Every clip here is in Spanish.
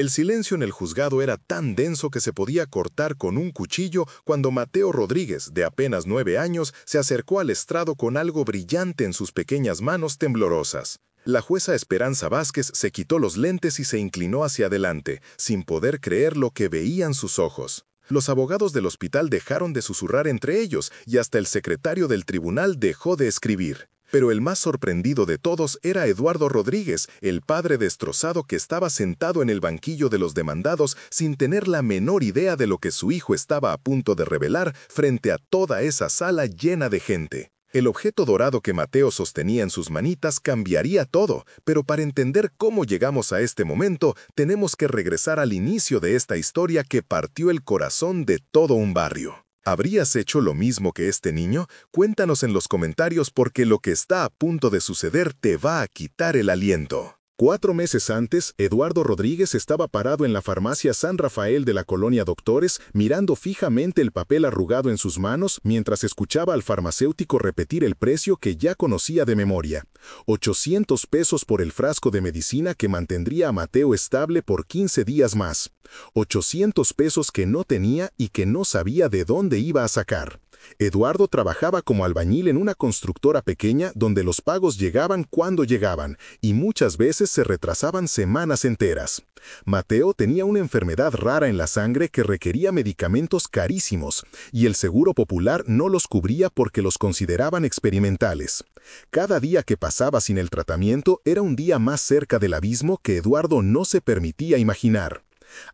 El silencio en el juzgado era tan denso que se podía cortar con un cuchillo cuando Mateo Rodríguez, de apenas 9 años, se acercó al estrado con algo brillante en sus pequeñas manos temblorosas. La jueza Esperanza Vázquez se quitó los lentes y se inclinó hacia adelante, sin poder creer lo que veían sus ojos. Los abogados del hospital dejaron de susurrar entre ellos y hasta el secretario del tribunal dejó de escribir. Pero el más sorprendido de todos era Eduardo Rodríguez, el padre destrozado que estaba sentado en el banquillo de los demandados sin tener la menor idea de lo que su hijo estaba a punto de revelar frente a toda esa sala llena de gente. El objeto dorado que Mateo sostenía en sus manitas cambiaría todo, pero para entender cómo llegamos a este momento, tenemos que regresar al inicio de esta historia que partió el corazón de todo un barrio. ¿Habrías hecho lo mismo que este niño? Cuéntanos en los comentarios porque lo que está a punto de suceder te va a quitar el aliento. 4 meses antes, Eduardo Rodríguez estaba parado en la farmacia San Rafael de la colonia Doctores, mirando fijamente el papel arrugado en sus manos mientras escuchaba al farmacéutico repetir el precio que ya conocía de memoria. 800 pesos por el frasco de medicina que mantendría a Mateo estable por 15 días más. 800 pesos que no tenía y que no sabía de dónde iba a sacar. Eduardo trabajaba como albañil en una constructora pequeña donde los pagos llegaban cuando llegaban y muchas veces se retrasaban semanas enteras. Mateo tenía una enfermedad rara en la sangre que requería medicamentos carísimos y el Seguro Popular no los cubría porque los consideraban experimentales. Cada día que pasaba sin el tratamiento era un día más cerca del abismo que Eduardo no se permitía imaginar.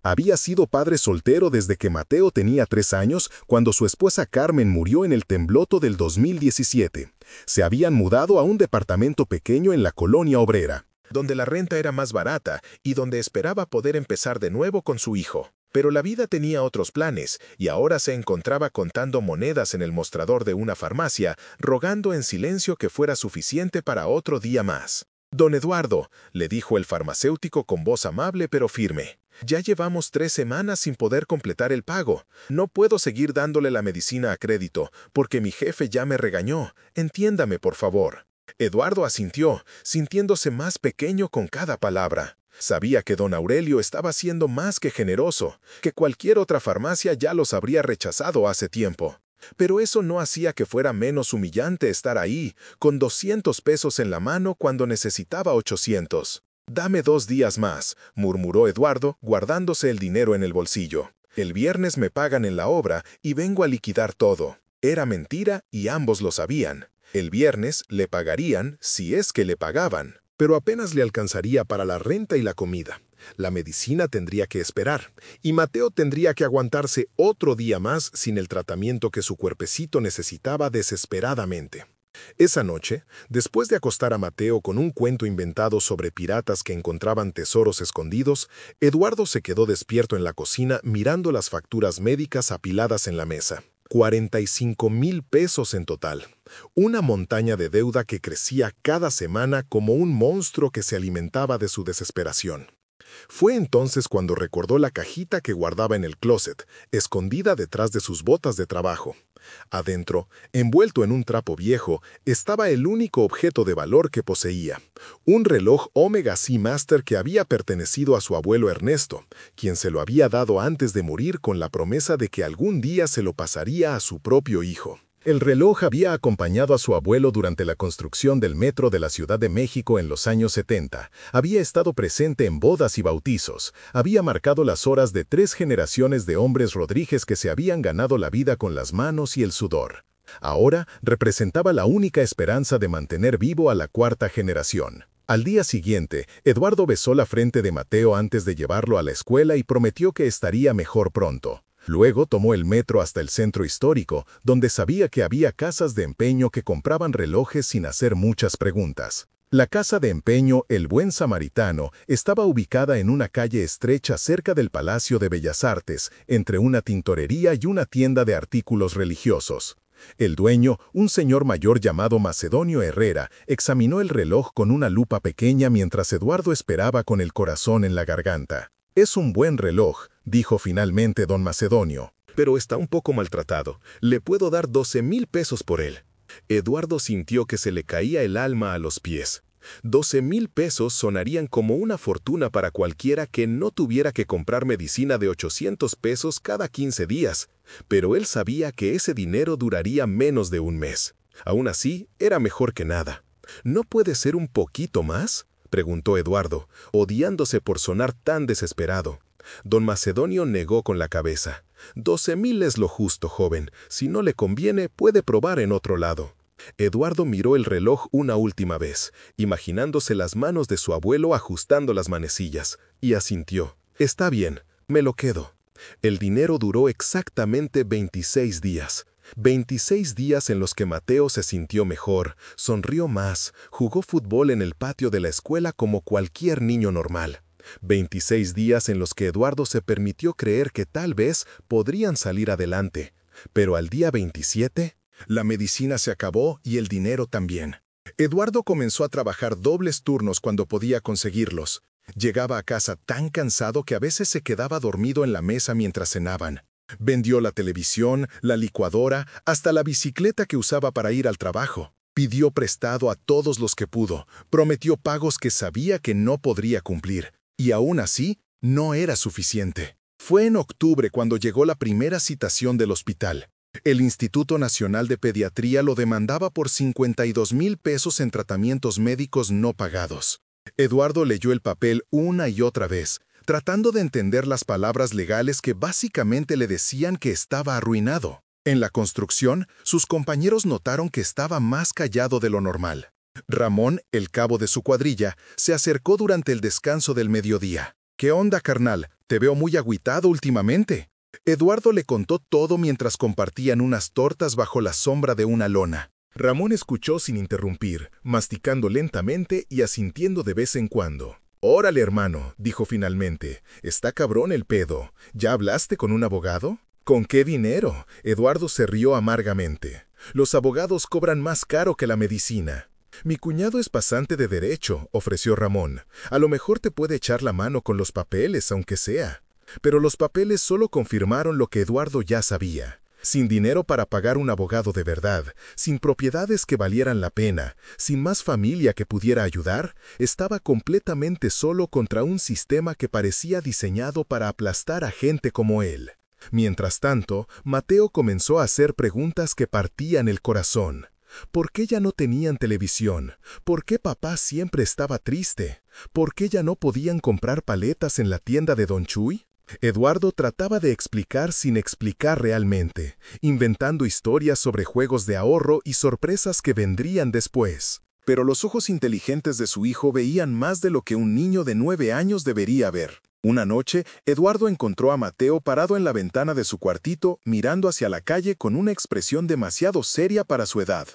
Había sido padre soltero desde que Mateo tenía 3 años, cuando su esposa Carmen murió en el tembloto del 2017. Se habían mudado a un departamento pequeño en la colonia obrera, donde la renta era más barata y donde esperaba poder empezar de nuevo con su hijo. Pero la vida tenía otros planes y ahora se encontraba contando monedas en el mostrador de una farmacia, rogando en silencio que fuera suficiente para otro día más. «Don Eduardo», le dijo el farmacéutico con voz amable pero firme, «ya llevamos 3 semanas sin poder completar el pago. No puedo seguir dándole la medicina a crédito, porque mi jefe ya me regañó. Entiéndame, por favor». Eduardo asintió, sintiéndose más pequeño con cada palabra. Sabía que don Aurelio estaba siendo más que generoso, que cualquier otra farmacia ya los habría rechazado hace tiempo. Pero eso no hacía que fuera menos humillante estar ahí, con 200 pesos en la mano cuando necesitaba 800. «Dame 2 días más», murmuró Eduardo, guardándose el dinero en el bolsillo. «El viernes me pagan en la obra y vengo a liquidar todo». Era mentira y ambos lo sabían. El viernes le pagarían si es que le pagaban, pero apenas le alcanzaría para la renta y la comida. La medicina tendría que esperar, y Mateo tendría que aguantarse otro día más sin el tratamiento que su cuerpecito necesitaba desesperadamente. Esa noche, después de acostar a Mateo con un cuento inventado sobre piratas que encontraban tesoros escondidos, Eduardo se quedó despierto en la cocina mirando las facturas médicas apiladas en la mesa. 45,000 pesos en total. Una montaña de deuda que crecía cada semana como un monstruo que se alimentaba de su desesperación. Fue entonces cuando recordó la cajita que guardaba en el closet, escondida detrás de sus botas de trabajo. Adentro, envuelto en un trapo viejo, estaba el único objeto de valor que poseía, un reloj Omega Seamaster que había pertenecido a su abuelo Ernesto, quien se lo había dado antes de morir con la promesa de que algún día se lo pasaría a su propio hijo. El reloj había acompañado a su abuelo durante la construcción del metro de la Ciudad de México en los años 70. Había estado presente en bodas y bautizos. Había marcado las horas de 3 generaciones de hombres Rodríguez que se habían ganado la vida con las manos y el sudor. Ahora representaba la única esperanza de mantener vivo a la 4ª generación. Al día siguiente, Eduardo besó la frente de Mateo antes de llevarlo a la escuela y prometió que estaría mejor pronto. Luego tomó el metro hasta el centro histórico, donde sabía que había casas de empeño que compraban relojes sin hacer muchas preguntas. La casa de empeño El Buen Samaritano estaba ubicada en una calle estrecha cerca del Palacio de Bellas Artes, entre una tintorería y una tienda de artículos religiosos. El dueño, un señor mayor llamado Macedonio Herrera, examinó el reloj con una lupa pequeña mientras Eduardo esperaba con el corazón en la garganta. «Es un buen reloj», dijo finalmente don Macedonio. «Pero está un poco maltratado. Le puedo dar 12,000 pesos por él». Eduardo sintió que se le caía el alma a los pies. 12,000 pesos sonarían como una fortuna para cualquiera que no tuviera que comprar medicina de 800 pesos cada 15 días, pero él sabía que ese dinero duraría menos de un mes. Aún así, era mejor que nada. ¿No puede ser un poquito más?, preguntó Eduardo, odiándose por sonar tan desesperado. Don Macedonio negó con la cabeza. 12,000 es lo justo, joven. Si no le conviene, puede probar en otro lado. Eduardo miró el reloj una última vez, imaginándose las manos de su abuelo ajustando las manecillas, y asintió. Está bien, me lo quedo. El dinero duró exactamente 26 días. 26 días en los que Mateo se sintió mejor, sonrió más, jugó fútbol en el patio de la escuela como cualquier niño normal. 26 días en los que Eduardo se permitió creer que tal vez podrían salir adelante. Pero al día 27, la medicina se acabó y el dinero también. Eduardo comenzó a trabajar dobles turnos cuando podía conseguirlos. Llegaba a casa tan cansado que a veces se quedaba dormido en la mesa mientras cenaban. Vendió la televisión, la licuadora, hasta la bicicleta que usaba para ir al trabajo. Pidió prestado a todos los que pudo, prometió pagos que sabía que no podría cumplir. Y aún así, no era suficiente. Fue en octubre cuando llegó la primera citación del hospital. El Instituto Nacional de Pediatría lo demandaba por 52,000 pesos en tratamientos médicos no pagados. Eduardo leyó el papel una y otra vez, tratando de entender las palabras legales que básicamente le decían que estaba arruinado. En la construcción, sus compañeros notaron que estaba más callado de lo normal. Ramón, el cabo de su cuadrilla, se acercó durante el descanso del mediodía. «¿Qué onda, carnal? Te veo muy agüitado últimamente». Eduardo le contó todo mientras compartían unas tortas bajo la sombra de una lona. Ramón escuchó sin interrumpir, masticando lentamente y asintiendo de vez en cuando. «Órale, hermano», dijo finalmente, «está cabrón el pedo. ¿Ya hablaste con un abogado?» «¿Con qué dinero?». Eduardo se rió amargamente. «Los abogados cobran más caro que la medicina». «Mi cuñado es pasante de derecho», ofreció Ramón. «A lo mejor te puede echar la mano con los papeles, aunque sea». Pero los papeles solo confirmaron lo que Eduardo ya sabía. Sin dinero para pagar un abogado de verdad, sin propiedades que valieran la pena, sin más familia que pudiera ayudar, estaba completamente solo contra un sistema que parecía diseñado para aplastar a gente como él. Mientras tanto, Mateo comenzó a hacer preguntas que partían el corazón. ¿Por qué ya no tenían televisión? ¿Por qué papá siempre estaba triste? ¿Por qué ya no podían comprar paletas en la tienda de Don Chuy? Eduardo trataba de explicar sin explicar realmente, inventando historias sobre juegos de ahorro y sorpresas que vendrían después. Pero los ojos inteligentes de su hijo veían más de lo que un niño de 9 años debería ver. Una noche, Eduardo encontró a Mateo parado en la ventana de su cuartito, mirando hacia la calle con una expresión demasiado seria para su edad.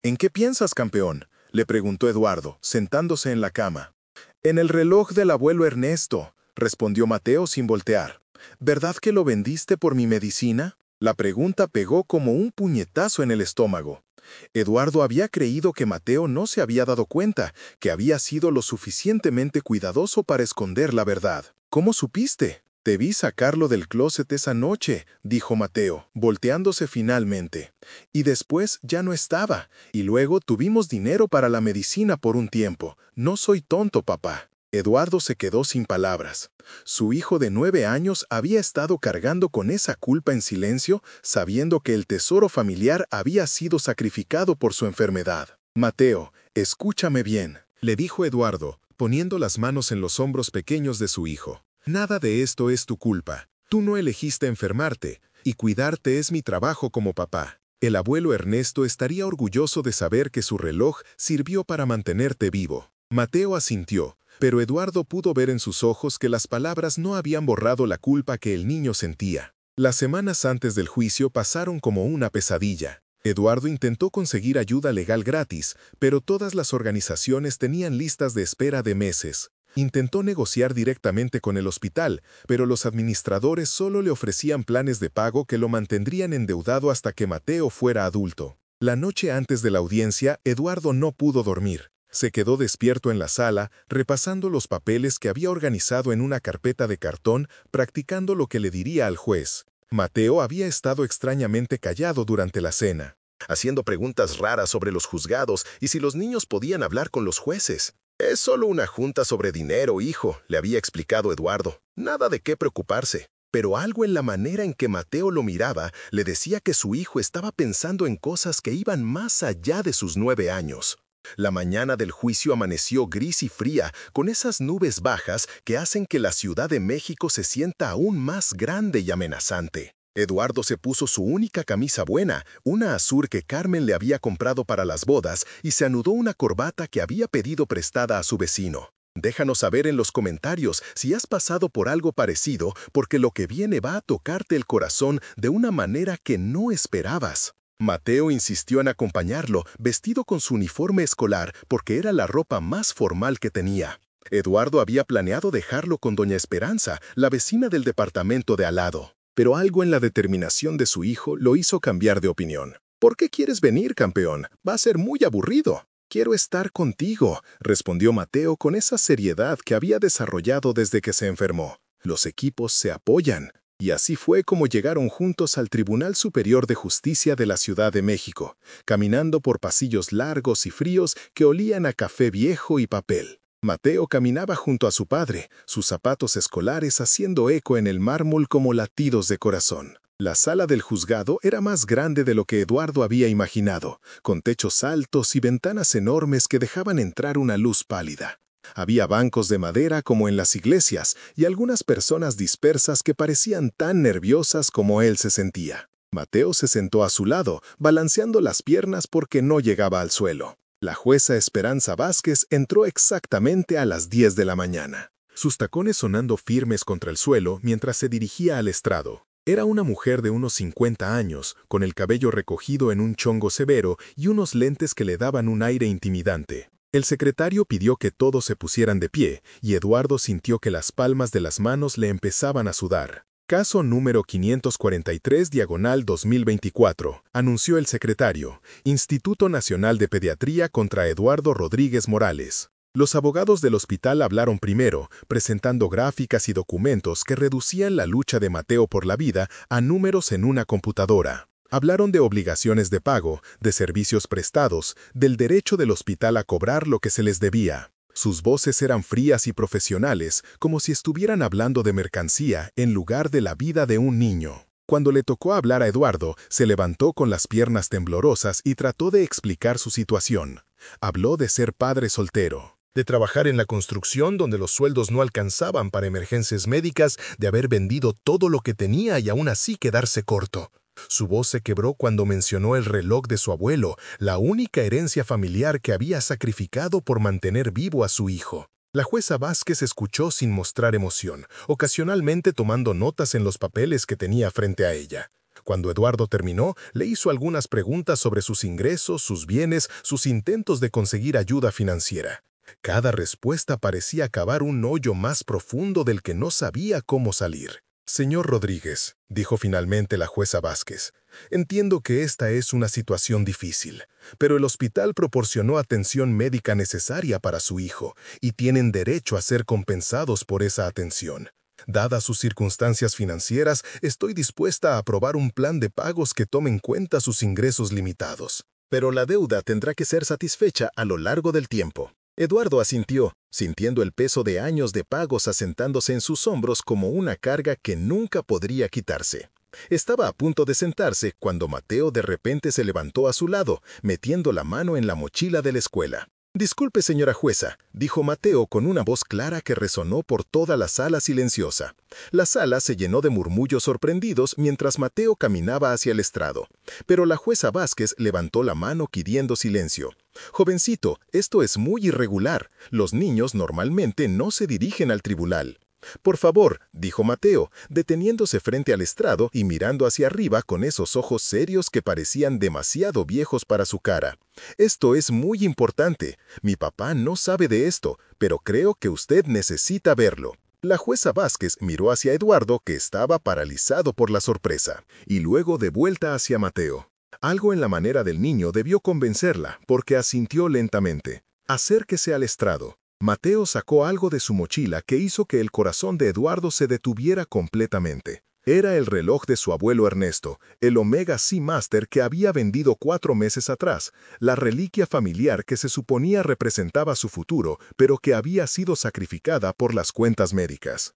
«¿En qué piensas, campeón?», le preguntó Eduardo, sentándose en la cama. «En el reloj del abuelo Ernesto», respondió Mateo sin voltear. «¿Verdad que lo vendiste por mi medicina?». La pregunta pegó como un puñetazo en el estómago. Eduardo había creído que Mateo no se había dado cuenta, que había sido lo suficientemente cuidadoso para esconder la verdad. «¿Cómo supiste?». «Te vi sacarlo del closet esa noche», dijo Mateo, volteándose finalmente. «Y después ya no estaba, y luego tuvimos dinero para la medicina por un tiempo. No soy tonto, papá». Eduardo se quedó sin palabras. Su hijo de 9 años había estado cargando con esa culpa en silencio, sabiendo que el tesoro familiar había sido sacrificado por su enfermedad. «Mateo, escúchame bien», le dijo Eduardo, poniendo las manos en los hombros pequeños de su hijo. «Nada de esto es tu culpa. Tú no elegiste enfermarte, y cuidarte es mi trabajo como papá. El abuelo Ernesto estaría orgulloso de saber que su reloj sirvió para mantenerte vivo». Mateo asintió, pero Eduardo pudo ver en sus ojos que las palabras no habían borrado la culpa que el niño sentía. Las semanas antes del juicio pasaron como una pesadilla. Eduardo intentó conseguir ayuda legal gratis, pero todas las organizaciones tenían listas de espera de meses. Intentó negociar directamente con el hospital, pero los administradores solo le ofrecían planes de pago que lo mantendrían endeudado hasta que Mateo fuera adulto. La noche antes de la audiencia, Eduardo no pudo dormir. Se quedó despierto en la sala, repasando los papeles que había organizado en una carpeta de cartón, practicando lo que le diría al juez. Mateo había estado extrañamente callado durante la cena. haciendo preguntas raras sobre los juzgados y si los niños podían hablar con los jueces. «Es solo una junta sobre dinero, hijo», le había explicado Eduardo. «Nada de qué preocuparse». Pero algo en la manera en que Mateo lo miraba le decía que su hijo estaba pensando en cosas que iban más allá de sus 9 años. La mañana del juicio amaneció gris y fría, con esas nubes bajas que hacen que la Ciudad de México se sienta aún más grande y amenazante. Eduardo se puso su única camisa buena, una azul que Carmen le había comprado para las bodas, y se anudó una corbata que había pedido prestada a su vecino. Déjanos saber en los comentarios si has pasado por algo parecido, porque lo que viene va a tocarte el corazón de una manera que no esperabas. Mateo insistió en acompañarlo, vestido con su uniforme escolar, porque era la ropa más formal que tenía. Eduardo había planeado dejarlo con doña Esperanza, la vecina del departamento de al lado. Pero algo en la determinación de su hijo lo hizo cambiar de opinión. «¿Por qué quieres venir, campeón? Va a ser muy aburrido». «Quiero estar contigo», respondió Mateo con esa seriedad que había desarrollado desde que se enfermó. Los equipos se apoyan, y así fue como llegaron juntos al Tribunal Superior de Justicia de la Ciudad de México, caminando por pasillos largos y fríos que olían a café viejo y papel. Mateo caminaba junto a su padre, sus zapatos escolares haciendo eco en el mármol como latidos de corazón. La sala del juzgado era más grande de lo que Eduardo había imaginado, con techos altos y ventanas enormes que dejaban entrar una luz pálida. Había bancos de madera como en las iglesias y algunas personas dispersas que parecían tan nerviosas como él se sentía. Mateo se sentó a su lado, balanceando las piernas porque no llegaba al suelo. La jueza Esperanza Vázquez entró exactamente a las 10 de la mañana, sus tacones sonando firmes contra el suelo mientras se dirigía al estrado. Era una mujer de unos 50 años, con el cabello recogido en un chongo severo y unos lentes que le daban un aire intimidante. El secretario pidió que todos se pusieran de pie, y Eduardo sintió que las palmas de las manos le empezaban a sudar. «Caso número 543/2024», anunció el secretario. «Instituto Nacional de Pediatría contra Eduardo Rodríguez Morales». Los abogados del hospital hablaron primero, presentando gráficas y documentos que reducían la lucha de Mateo por la vida a números en una computadora. Hablaron de obligaciones de pago, de servicios prestados, del derecho del hospital a cobrar lo que se les debía. Sus voces eran frías y profesionales, como si estuvieran hablando de mercancía en lugar de la vida de un niño. Cuando le tocó hablar a Eduardo, se levantó con las piernas temblorosas y trató de explicar su situación. Habló de ser padre soltero, de trabajar en la construcción donde los sueldos no alcanzaban para emergencias médicas, de haber vendido todo lo que tenía y aún así quedarse corto. Su voz se quebró cuando mencionó el reloj de su abuelo, la única herencia familiar que había sacrificado por mantener vivo a su hijo. La jueza Vázquez escuchó sin mostrar emoción, ocasionalmente tomando notas en los papeles que tenía frente a ella. Cuando Eduardo terminó, le hizo algunas preguntas sobre sus ingresos, sus bienes, sus intentos de conseguir ayuda financiera. Cada respuesta parecía cavar un hoyo más profundo del que no sabía cómo salir. «Señor Rodríguez», dijo finalmente la jueza Vázquez, «entiendo que esta es una situación difícil, pero el hospital proporcionó atención médica necesaria para su hijo y tienen derecho a ser compensados por esa atención. Dadas sus circunstancias financieras, estoy dispuesta a aprobar un plan de pagos que tome en cuenta sus ingresos limitados. Pero la deuda tendrá que ser satisfecha a lo largo del tiempo». Eduardo asintió, sintiendo el peso de años de pagos asentándose en sus hombros como una carga que nunca podría quitarse. Estaba a punto de sentarse cuando Mateo de repente se levantó a su lado, metiendo la mano en la mochila de la escuela. «Disculpe, señora jueza», dijo Mateo con una voz clara que resonó por toda la sala silenciosa. La sala se llenó de murmullos sorprendidos mientras Mateo caminaba hacia el estrado. Pero la jueza Vázquez levantó la mano pidiendo silencio. «Jovencito, esto es muy irregular. Los niños normalmente no se dirigen al tribunal». «Por favor», dijo Mateo, deteniéndose frente al estrado y mirando hacia arriba con esos ojos serios que parecían demasiado viejos para su cara. «Esto es muy importante. Mi papá no sabe de esto, pero creo que usted necesita verlo». La jueza Vázquez miró hacia Eduardo, que estaba paralizado por la sorpresa, y luego de vuelta hacia Mateo. Algo en la manera del niño debió convencerla, porque asintió lentamente. «Acérquese al estrado». Mateo sacó algo de su mochila que hizo que el corazón de Eduardo se detuviera completamente. Era el reloj de su abuelo Ernesto, el Omega Seamaster que había vendido 4 meses atrás, la reliquia familiar que se suponía representaba su futuro, pero que había sido sacrificada por las cuentas médicas.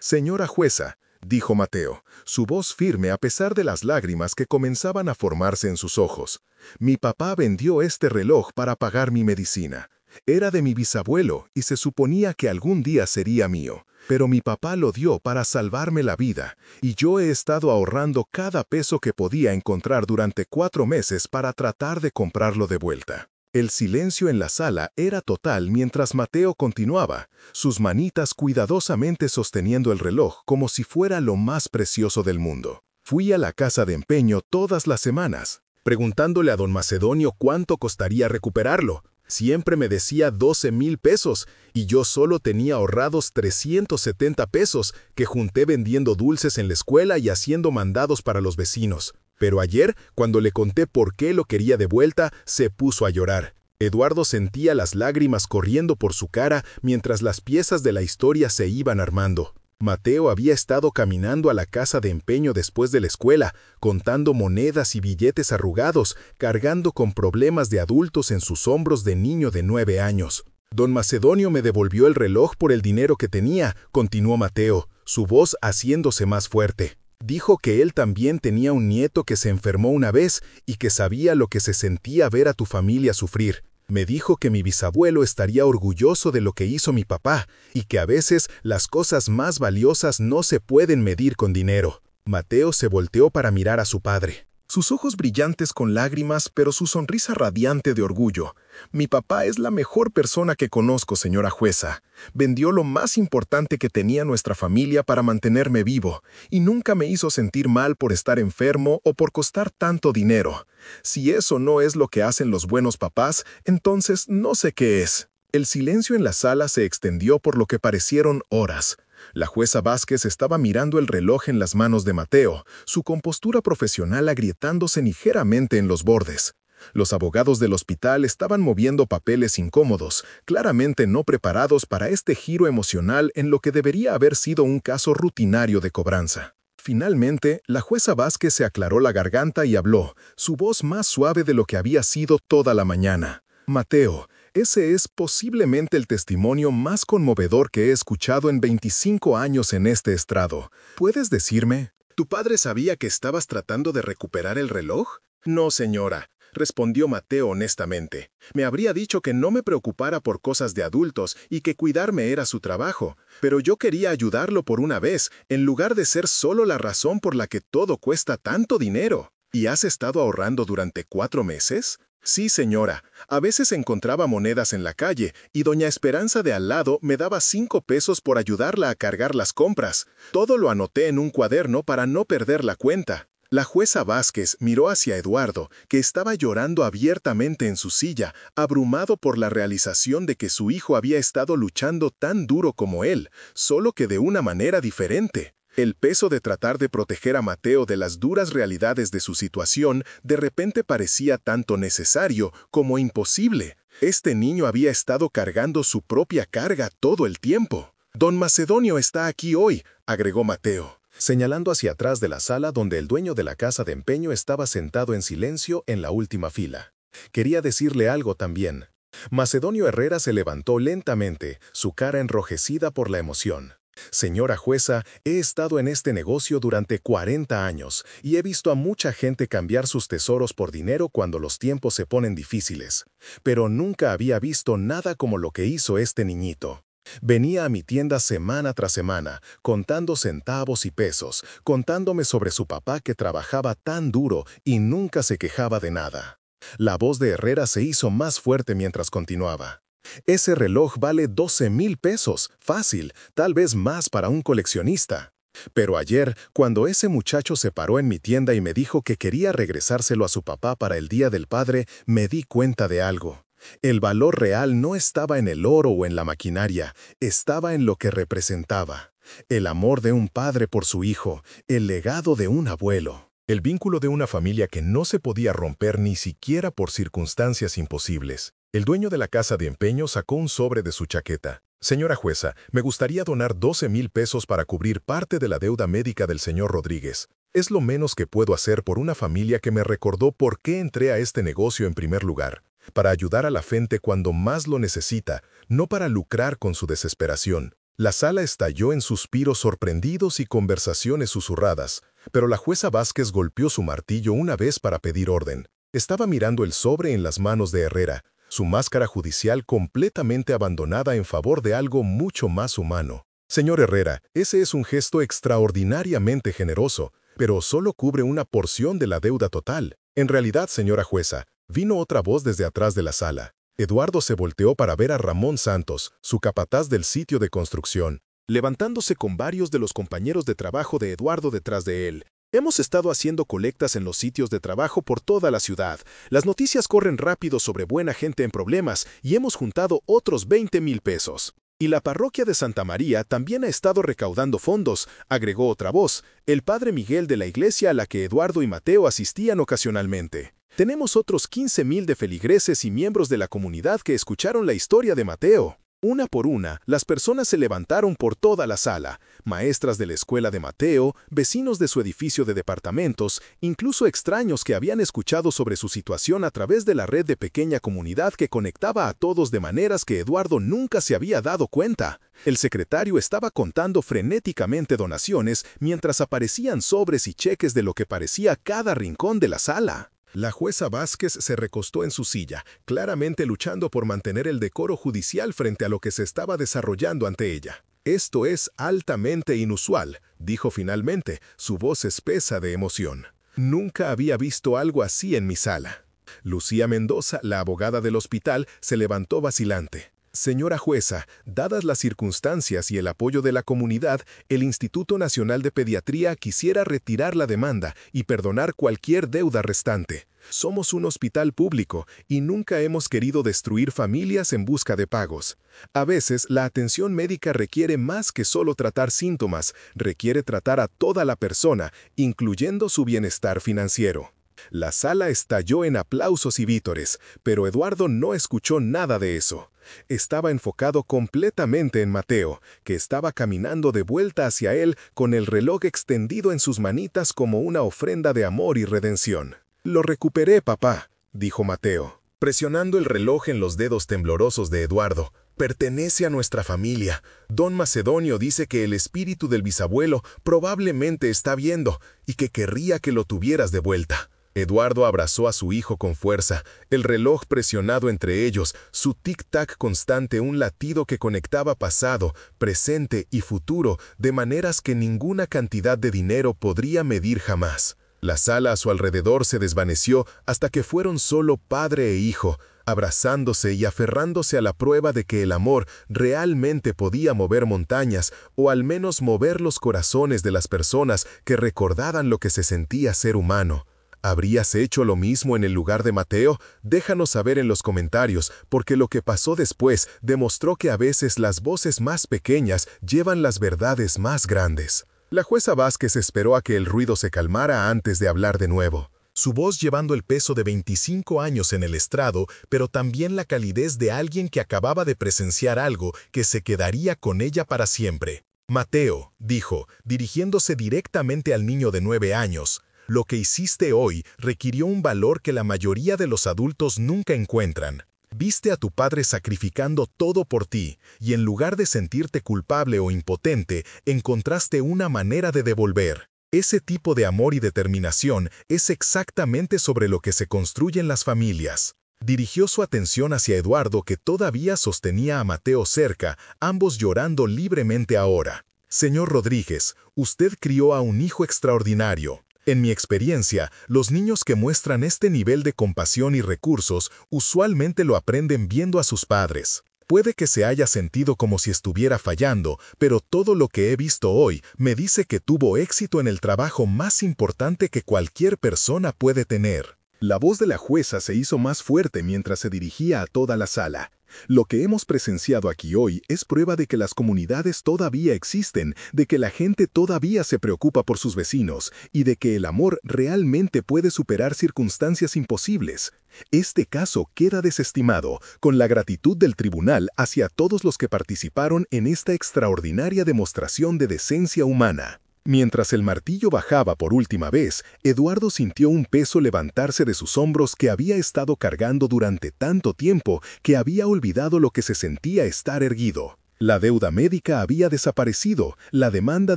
«Señora jueza», dijo Mateo, su voz firme a pesar de las lágrimas que comenzaban a formarse en sus ojos. «Mi papá vendió este reloj para pagar mi medicina. Era de mi bisabuelo y se suponía que algún día sería mío. Pero mi papá lo dio para salvarme la vida, y yo he estado ahorrando cada peso que podía encontrar durante 4 meses para tratar de comprarlo de vuelta». El silencio en la sala era total mientras Mateo continuaba, sus manitas cuidadosamente sosteniendo el reloj como si fuera lo más precioso del mundo. «Fui a la casa de empeño todas las semanas, preguntándole a don Macedonio cuánto costaría recuperarlo. Siempre me decía 12,000 pesos y yo solo tenía ahorrados 370 pesos que junté vendiendo dulces en la escuela y haciendo mandados para los vecinos. Pero ayer, cuando le conté por qué lo quería de vuelta, se puso a llorar. Eduardo sentía las lágrimas corriendo por su cara mientras las piezas de la historia se iban armando. Mateo había estado caminando a la casa de empeño después de la escuela, contando monedas y billetes arrugados, cargando con problemas de adultos en sus hombros de niño de 9 años. «Don Macedonio me devolvió el reloj por el dinero que tenía», continuó Mateo, su voz haciéndose más fuerte. «Dijo que él también tenía un nieto que se enfermó una vez y que sabía lo que se sentía ver a tu familia sufrir. Me dijo que mi bisabuelo estaría orgulloso de lo que hizo mi papá y que a veces las cosas más valiosas no se pueden medir con dinero». Mateo se volteó para mirar a su padre. Sus ojos brillantes con lágrimas, pero su sonrisa radiante de orgullo. «Mi papá es la mejor persona que conozco, señora jueza. Vendió lo más importante que tenía nuestra familia para mantenerme vivo, y nunca me hizo sentir mal por estar enfermo o por costar tanto dinero. Si eso no es lo que hacen los buenos papás, entonces no sé qué es». El silencio en la sala se extendió por lo que parecieron horas. La jueza Vázquez estaba mirando el reloj en las manos de Mateo, su compostura profesional agrietándose ligeramente en los bordes. Los abogados del hospital estaban moviendo papeles incómodos, claramente no preparados para este giro emocional en lo que debería haber sido un caso rutinario de cobranza. Finalmente, la jueza Vázquez se aclaró la garganta y habló, su voz más suave de lo que había sido toda la mañana. «Mateo, ese es posiblemente el testimonio más conmovedor que he escuchado en 25 años en este estrado. ¿Puedes decirme? ¿Tu padre sabía que estabas tratando de recuperar el reloj?» «No, señora», respondió Mateo honestamente. «Me habría dicho que no me preocupara por cosas de adultos y que cuidarme era su trabajo. Pero yo quería ayudarlo por una vez, en lugar de ser solo la razón por la que todo cuesta tanto dinero». «¿Y has estado ahorrando durante 4 meses?» «Sí, señora. A veces encontraba monedas en la calle y doña Esperanza de al lado me daba 5 pesos por ayudarla a cargar las compras. Todo lo anoté en un cuaderno para no perder la cuenta». La jueza Vázquez miró hacia Eduardo, que estaba llorando abiertamente en su silla, abrumado por la realización de que su hijo había estado luchando tan duro como él, solo que de una manera diferente. El peso de tratar de proteger a Mateo de las duras realidades de su situación de repente parecía tanto necesario como imposible. Este niño había estado cargando su propia carga todo el tiempo. «Don Macedonio está aquí hoy», agregó Mateo, señalando hacia atrás de la sala donde el dueño de la casa de empeño estaba sentado en silencio en la última fila. Quería decirle algo también. Macedonio Herrera se levantó lentamente, su cara enrojecida por la emoción. «Señora jueza, he estado en este negocio durante 40 años y he visto a mucha gente cambiar sus tesoros por dinero cuando los tiempos se ponen difíciles. Pero nunca había visto nada como lo que hizo este niñito. Venía a mi tienda semana tras semana, contando centavos y pesos, contándome sobre su papá que trabajaba tan duro y nunca se quejaba de nada». La voz de Herrera se hizo más fuerte mientras continuaba. «Ese reloj vale 12,000 pesos, fácil, tal vez más para un coleccionista. Pero ayer, cuando ese muchacho se paró en mi tienda y me dijo que quería regresárselo a su papá para el Día del Padre, me di cuenta de algo. El valor real no estaba en el oro o en la maquinaria, estaba en lo que representaba. El amor de un padre por su hijo, el legado de un abuelo. El vínculo de una familia que no se podía romper ni siquiera por circunstancias imposibles». El dueño de la casa de empeño sacó un sobre de su chaqueta. Señora jueza, me gustaría donar 12,000 pesos para cubrir parte de la deuda médica del señor Rodríguez. Es lo menos que puedo hacer por una familia que me recordó por qué entré a este negocio en primer lugar. Para ayudar a la gente cuando más lo necesita, no para lucrar con su desesperación. La sala estalló en suspiros sorprendidos y conversaciones susurradas, pero la jueza Vázquez golpeó su martillo una vez para pedir orden. Estaba mirando el sobre en las manos de Herrera, su máscara judicial completamente abandonada en favor de algo mucho más humano. Señor Herrera, ese es un gesto extraordinariamente generoso, pero solo cubre una porción de la deuda total. En realidad, señora jueza, vino otra voz desde atrás de la sala. Eduardo se volteó para ver a Ramón Santos, su capataz del sitio de construcción, levantándose con varios de los compañeros de trabajo de Eduardo detrás de él. Hemos estado haciendo colectas en los sitios de trabajo por toda la ciudad. Las noticias corren rápido sobre buena gente en problemas y hemos juntado otros 20,000 pesos. Y la parroquia de Santa María también ha estado recaudando fondos, agregó otra voz, el padre Miguel de la iglesia a la que Eduardo y Mateo asistían ocasionalmente. Tenemos otros 15,000 de feligreses y miembros de la comunidad que escucharon la historia de Mateo. Una por una, las personas se levantaron por toda la sala, maestras de la escuela de Mateo, vecinos de su edificio de departamentos, incluso extraños que habían escuchado sobre su situación a través de la red de pequeña comunidad que conectaba a todos de maneras que Eduardo nunca se había dado cuenta. El secretario estaba contando frenéticamente donaciones mientras aparecían sobres y cheques de lo que parecía cada rincón de la sala. La jueza Vázquez se recostó en su silla, claramente luchando por mantener el decoro judicial frente a lo que se estaba desarrollando ante ella. «Esto es altamente inusual», dijo finalmente, su voz espesa de emoción. «Nunca había visto algo así en mi sala». Lucía Mendoza, la abogada del hospital, se levantó vacilante. «Señora jueza, dadas las circunstancias y el apoyo de la comunidad, el Instituto Nacional de Pediatría quisiera retirar la demanda y perdonar cualquier deuda restante. Somos un hospital público y nunca hemos querido destruir familias en busca de pagos. A veces, la atención médica requiere más que solo tratar síntomas, requiere tratar a toda la persona, incluyendo su bienestar financiero». La sala estalló en aplausos y vítores, pero Eduardo no escuchó nada de eso. Estaba enfocado completamente en Mateo, que estaba caminando de vuelta hacia él con el reloj extendido en sus manitas como una ofrenda de amor y redención. «Lo recuperé, papá», dijo Mateo, presionando el reloj en los dedos temblorosos de Eduardo. «Pertenece a nuestra familia. Don Macedonio dice que el espíritu del bisabuelo probablemente está viendo y que querría que lo tuvieras de vuelta». Eduardo abrazó a su hijo con fuerza, el reloj presionado entre ellos, su tic-tac constante, un latido que conectaba pasado, presente y futuro de maneras que ninguna cantidad de dinero podría medir jamás. La sala a su alrededor se desvaneció hasta que fueron solo padre e hijo, abrazándose y aferrándose a la prueba de que el amor realmente podía mover montañas o al menos mover los corazones de las personas que recordaban lo que se sentía ser humano. ¿Habrías hecho lo mismo en el lugar de Mateo? Déjanos saber en los comentarios, porque lo que pasó después demostró que a veces las voces más pequeñas llevan las verdades más grandes. La jueza Vázquez esperó a que el ruido se calmara antes de hablar de nuevo. Su voz llevando el peso de 25 años en el estrado, pero también la calidez de alguien que acababa de presenciar algo que se quedaría con ella para siempre. «Mateo», dijo, dirigiéndose directamente al niño de 9 años, «lo que hiciste hoy requirió un valor que la mayoría de los adultos nunca encuentran. Viste a tu padre sacrificando todo por ti, y en lugar de sentirte culpable o impotente, encontraste una manera de devolver. Ese tipo de amor y determinación es exactamente sobre lo que se construyen las familias». Dirigió su atención hacia Eduardo, que todavía sostenía a Mateo cerca, ambos llorando libremente ahora. «Señor Rodríguez, usted crió a un hijo extraordinario. En mi experiencia, los niños que muestran este nivel de compasión y recursos usualmente lo aprenden viendo a sus padres. Puede que se haya sentido como si estuviera fallando, pero todo lo que he visto hoy me dice que tuvo éxito en el trabajo más importante que cualquier persona puede tener». La voz de la jueza se hizo más fuerte mientras se dirigía a toda la sala. «Lo que hemos presenciado aquí hoy es prueba de que las comunidades todavía existen, de que la gente todavía se preocupa por sus vecinos y de que el amor realmente puede superar circunstancias imposibles. Este caso queda desestimado, con la gratitud del tribunal hacia todos los que participaron en esta extraordinaria demostración de decencia humana. Mientras el martillo bajaba por última vez, Eduardo sintió un peso levantarse de sus hombros que había estado cargando durante tanto tiempo que había olvidado lo que se sentía estar erguido. La deuda médica había desaparecido, la demanda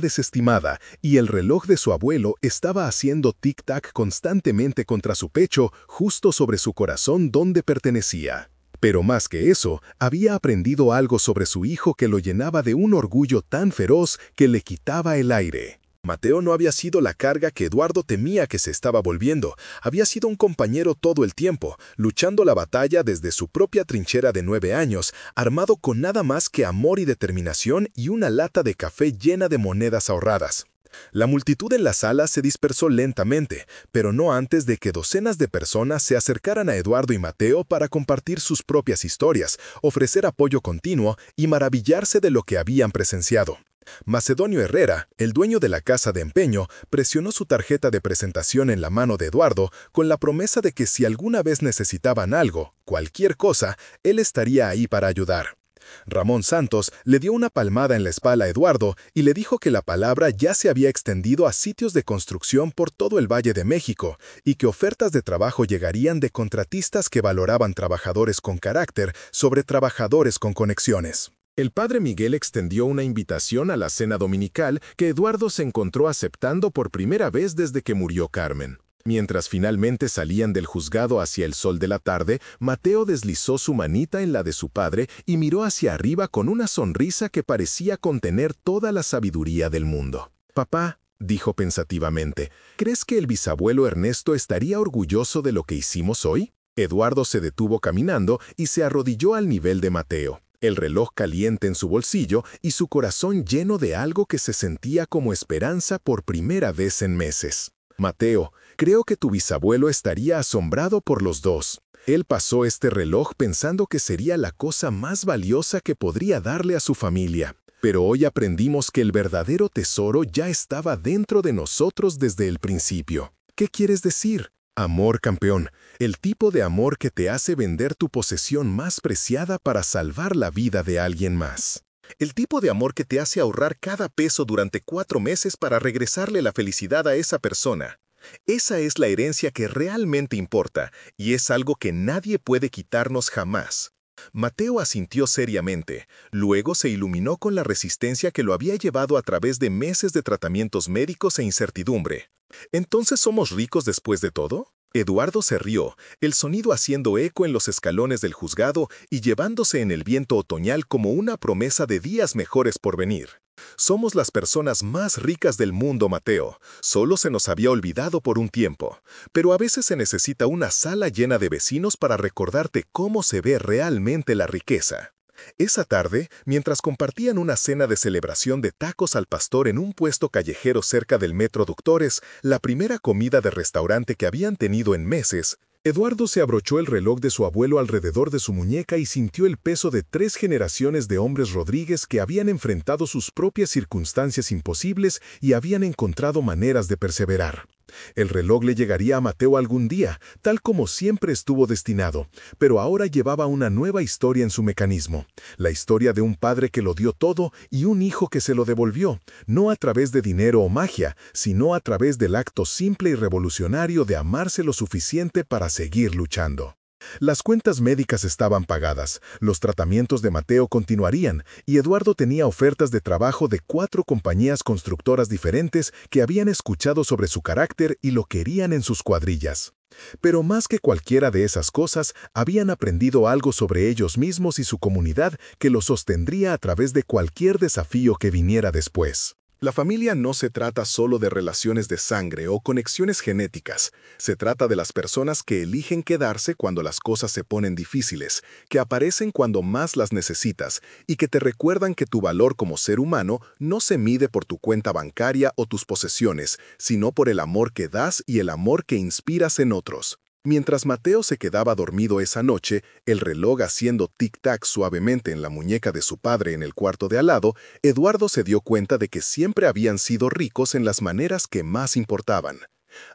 desestimada, y el reloj de su abuelo estaba haciendo tic-tac constantemente contra su pecho, justo sobre su corazón donde pertenecía. Pero más que eso, había aprendido algo sobre su hijo que lo llenaba de un orgullo tan feroz que le quitaba el aire. Mateo no había sido la carga que Eduardo temía que se estaba volviendo. Había sido un compañero todo el tiempo, luchando la batalla desde su propia trinchera de 9 años, armado con nada más que amor y determinación y una lata de café llena de monedas ahorradas. La multitud en la sala se dispersó lentamente, pero no antes de que docenas de personas se acercaran a Eduardo y Mateo para compartir sus propias historias, ofrecer apoyo continuo y maravillarse de lo que habían presenciado. Macedonio Herrera, el dueño de la casa de empeño, presionó su tarjeta de presentación en la mano de Eduardo con la promesa de que si alguna vez necesitaban algo, cualquier cosa, él estaría ahí para ayudar. Ramón Santos le dio una palmada en la espalda a Eduardo y le dijo que la palabra ya se había extendido a sitios de construcción por todo el Valle de México y que ofertas de trabajo llegarían de contratistas que valoraban trabajadores con carácter sobre trabajadores con conexiones. El padre Miguel extendió una invitación a la cena dominical que Eduardo se encontró aceptando por primera vez desde que murió Carmen. Mientras finalmente salían del juzgado hacia el sol de la tarde, Mateo deslizó su manita en la de su padre y miró hacia arriba con una sonrisa que parecía contener toda la sabiduría del mundo. «Papá», dijo pensativamente, «¿crees que el bisabuelo Ernesto estaría orgulloso de lo que hicimos hoy?» Eduardo se detuvo caminando y se arrodilló al nivel de Mateo, el reloj caliente en su bolsillo y su corazón lleno de algo que se sentía como esperanza por primera vez en meses. «Mateo, creo que tu bisabuelo estaría asombrado por los dos. Él pasó este reloj pensando que sería la cosa más valiosa que podría darle a su familia. Pero hoy aprendimos que el verdadero tesoro ya estaba dentro de nosotros desde el principio». «¿Qué quieres decir?» «Amor, campeón. El tipo de amor que te hace vender tu posesión más preciada para salvar la vida de alguien más. El tipo de amor que te hace ahorrar cada peso durante 4 meses para regresarle la felicidad a esa persona. Esa es la herencia que realmente importa y es algo que nadie puede quitarnos jamás». Mateo asintió seriamente, luego se iluminó con la resistencia que lo había llevado a través de meses de tratamientos médicos e incertidumbre. ¿Entonces somos ricos después de todo? Eduardo se rió, el sonido haciendo eco en los escalones del juzgado y llevándose en el viento otoñal como una promesa de días mejores por venir. «Somos las personas más ricas del mundo, Mateo. Solo se nos había olvidado por un tiempo. Pero a veces se necesita una sala llena de vecinos para recordarte cómo se ve realmente la riqueza». Esa tarde, mientras compartían una cena de celebración de tacos al pastor en un puesto callejero cerca del Metro Doctores, la primera comida de restaurante que habían tenido en meses, Eduardo se abrochó el reloj de su abuelo alrededor de su muñeca y sintió el peso de 3 generaciones de hombres Rodríguez que habían enfrentado sus propias circunstancias imposibles y habían encontrado maneras de perseverar. El reloj le llegaría a Mateo algún día, tal como siempre estuvo destinado, pero ahora llevaba una nueva historia en su mecanismo, la historia de un padre que lo dio todo y un hijo que se lo devolvió, no a través de dinero o magia, sino a través del acto simple y revolucionario de amarse lo suficiente para seguir luchando. Las cuentas médicas estaban pagadas, los tratamientos de Mateo continuarían y Eduardo tenía ofertas de trabajo de 4 compañías constructoras diferentes que habían escuchado sobre su carácter y lo querían en sus cuadrillas. Pero más que cualquiera de esas cosas, habían aprendido algo sobre ellos mismos y su comunidad que los sostendría a través de cualquier desafío que viniera después. La familia no se trata solo de relaciones de sangre o conexiones genéticas. Se trata de las personas que eligen quedarse cuando las cosas se ponen difíciles, que aparecen cuando más las necesitas y que te recuerdan que tu valor como ser humano no se mide por tu cuenta bancaria o tus posesiones, sino por el amor que das y el amor que inspiras en otros. Mientras Mateo se quedaba dormido esa noche, el reloj haciendo tic-tac suavemente en la muñeca de su padre en el cuarto de al lado, Eduardo se dio cuenta de que siempre habían sido ricos en las maneras que más importaban.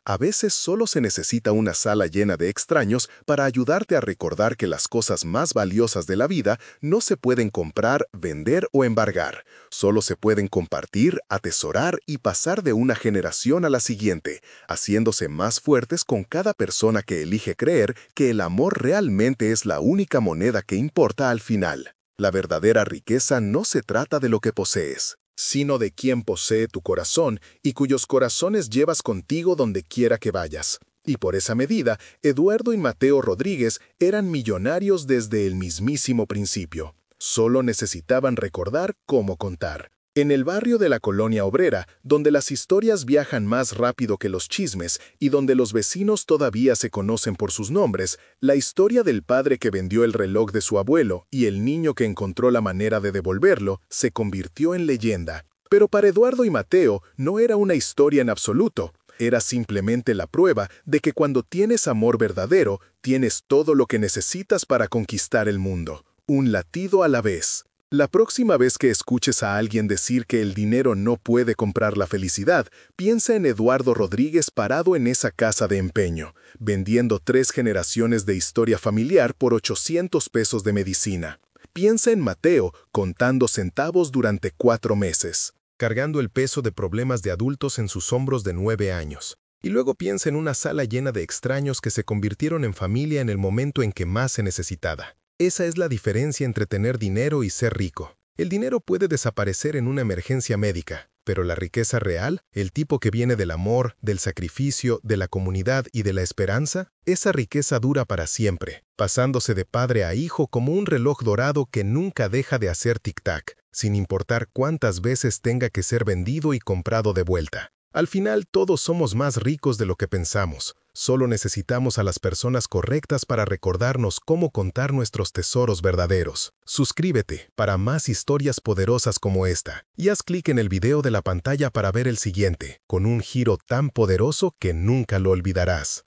A veces solo se necesita una sala llena de extraños para ayudarte a recordar que las cosas más valiosas de la vida no se pueden comprar, vender o embargar. Solo se pueden compartir, atesorar y pasar de una generación a la siguiente, haciéndose más fuertes con cada persona que elige creer que el amor realmente es la única moneda que importa al final. La verdadera riqueza no se trata de lo que posees, sino de quien posee tu corazón y cuyos corazones llevas contigo donde quiera que vayas. Y por esa medida, Eduardo y Mateo Rodríguez eran millonarios desde el mismísimo principio. Solo necesitaban recordar cómo contar. En el barrio de la Colonia Obrera, donde las historias viajan más rápido que los chismes y donde los vecinos todavía se conocen por sus nombres, la historia del padre que vendió el reloj de su abuelo y el niño que encontró la manera de devolverlo se convirtió en leyenda. Pero para Eduardo y Mateo no era una historia en absoluto. Era simplemente la prueba de que cuando tienes amor verdadero, tienes todo lo que necesitas para conquistar el mundo. Un latido a la vez. La próxima vez que escuches a alguien decir que el dinero no puede comprar la felicidad, piensa en Eduardo Rodríguez parado en esa casa de empeño, vendiendo 3 generaciones de historia familiar por 800 pesos de medicina. Piensa en Mateo contando centavos durante 4 meses, cargando el peso de problemas de adultos en sus hombros de 9 años. Y luego piensa en una sala llena de extraños que se convirtieron en familia en el momento en que más se necesitaba. Esa es la diferencia entre tener dinero y ser rico. El dinero puede desaparecer en una emergencia médica, pero la riqueza real, el tipo que viene del amor, del sacrificio, de la comunidad y de la esperanza, esa riqueza dura para siempre, pasándose de padre a hijo como un reloj dorado que nunca deja de hacer tic-tac, sin importar cuántas veces tenga que ser vendido y comprado de vuelta. Al final, todos somos más ricos de lo que pensamos. Solo necesitamos a las personas correctas para recordarnos cómo contar nuestros tesoros verdaderos. Suscríbete para más historias poderosas como esta y haz clic en el video de la pantalla para ver el siguiente, con un giro tan poderoso que nunca lo olvidarás.